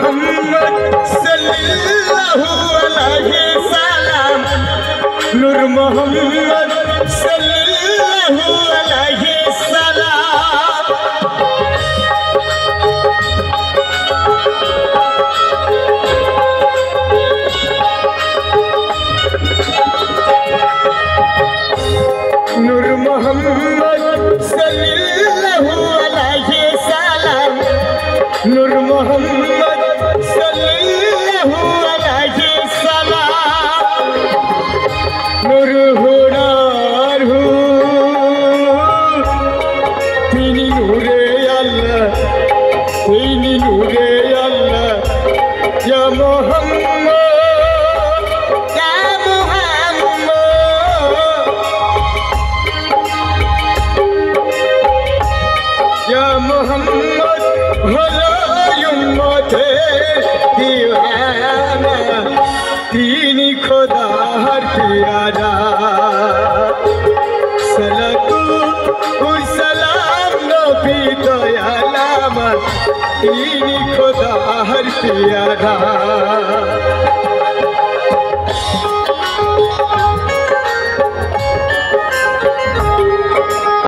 मोहम्मद सल्लल्लाहु अलैहि सलाम नूर मोहम्मद सल्लल्लाहु अलैहि सलाम नूर मोहम्मद सल्लल्लाहु अलैहि सलाम नूर मोहम्मद सल्लल्लाहु अलैहि सलाम नूर हुनार हु तिनी नूरे अल्लाह तिनी नूरे अल्लाह या मोहम्मद या मोहम्मद भला उम्मते दीवाना तीनी खुदा हर प्यारा सलातु सलाम नबी दयाला तीनी खुदा हर प्यारा।